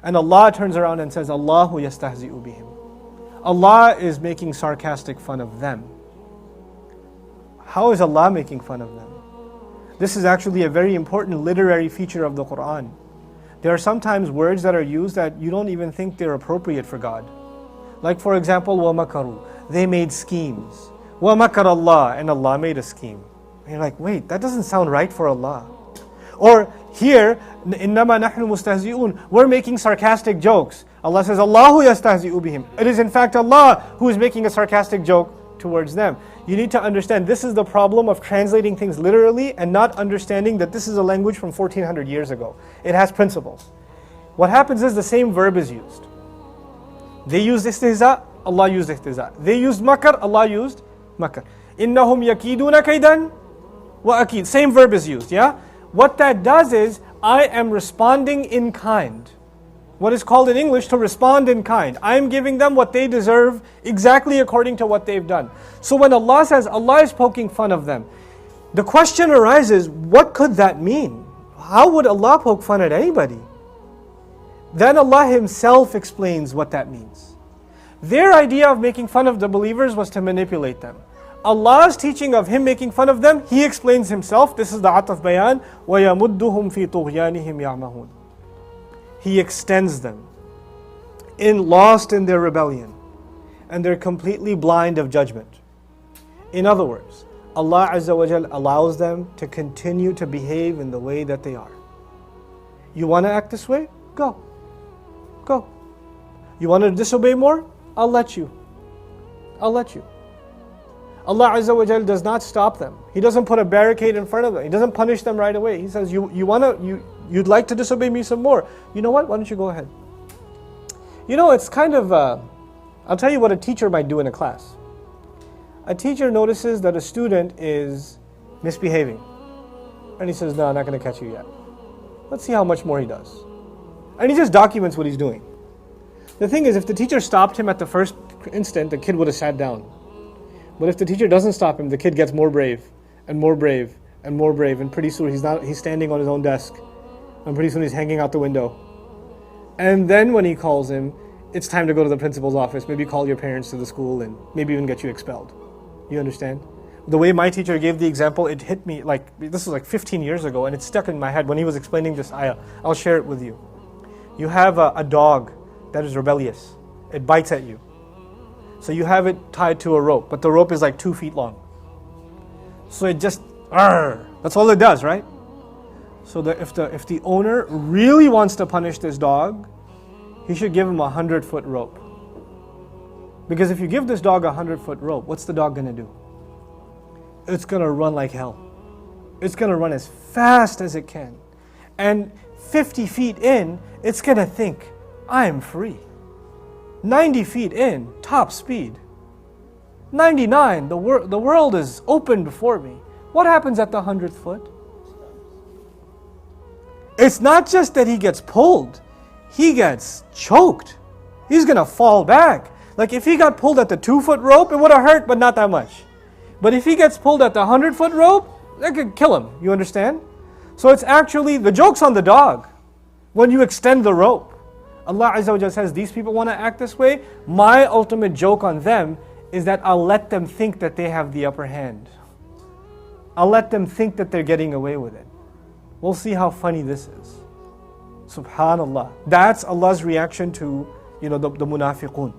And Allah turns around and says, Allahu yastahzi'u bihim. Allah is making sarcastic fun of them. How is Allah making fun of them? This is actually a very important literary feature of the Quran. There are sometimes words that are used that you don't even think they're appropriate for God. Like for example, وَمَكَرُوا. They made schemes. وَمَكَرَ اللَّهُ. And Allah made a scheme. And you're like, wait, that doesn't sound right for Allah. Or here, إِنَّمَا نَحْنُ مُسْتَهْزِئُونَ. We're making sarcastic jokes. Allah says, Allahu yastahzi'u bihim. It is in fact Allah who is making a sarcastic joke towards them. You need to understand this is the problem of translating things literally and not understanding that this is a language from 1400 years ago. It has principles. What happens is the same verb is used. They used istihza, Allah used istihza. They used makar, Allah used makar. إِنَّهُمْ يَكِيدُونَ كَيْدًا وَأَكِيد. Same verb is used, yeah? What that does is, I am responding in kind. What is called in English to respond in kind. I am giving them what they deserve exactly according to what they've done. So when Allah says Allah is poking fun of them, the question arises, what could that mean? How would Allah poke fun at anybody? Then Allah Himself explains what that means. Their idea of making fun of the believers was to manipulate them. Allah's teaching of Him making fun of them, He explains Himself. This is the ataf bayan. وَيَمُدُّهُمْ فِي طُغْيَانِهِمْ يَعْمَهُونَ. He extends them, lost in their rebellion, and they're completely blind of judgment. In other words, Allah Azza wa Jal allows them to continue to behave in the way that they are. You want to act this way? Go. Go. You want to disobey more? I'll let you. I'll let you. Allah Azza wa Jal does not stop them. He doesn't put a barricade in front of them. He doesn't punish them right away. He says, you'd like to disobey me some more. You know what? Why don't you go ahead? You know, it's kind of, I'll tell you what a teacher might do in a class. A teacher notices that a student is misbehaving. And he says, no, I'm not going to catch you yet. Let's see how much more he does. And he just documents what he's doing. The thing is, if the teacher stopped him at the first instant, the kid would have sat down. But if the teacher doesn't stop him, the kid gets more brave, and more brave, and more brave, and pretty soon he's standing on his own desk, and pretty soon he's hanging out the window. And then when he calls him, it's time to go to the principal's office, maybe call your parents to the school, and maybe even get you expelled. You understand? The way my teacher gave the example, it hit me this was like 15 years ago, and it stuck in my head when he was explaining this ayah. I'll share it with you. You have a dog that is rebellious. It bites at you. So you have it tied to a rope, but the rope is like 2 feet long. So it just, that's all it does, right? So if the owner really wants to punish this dog, he should give him a 100-foot rope. Because if you give this dog a 100-foot rope, what's the dog going to do? It's going to run like hell. It's going to run as fast as it can. And 50 feet in, it's going to think, I am free. 90 feet in, top speed. 99, the world is open before me. What happens at the 100th foot? It's not just that he gets pulled, he gets choked. He's going to fall back. Like if he got pulled at the 2-foot rope, it would have hurt, but not that much. But if he gets pulled at the 100-foot rope, that could kill him. You understand? So it's actually, the joke's on the dog when you extend the rope. Allah Azza wa Jalla says, these people want to act this way. My ultimate joke on them is that I'll let them think that they have the upper hand. I'll let them think that they're getting away with it. We'll see how funny this is. Subhanallah. That's Allah's reaction to, the munafiqun.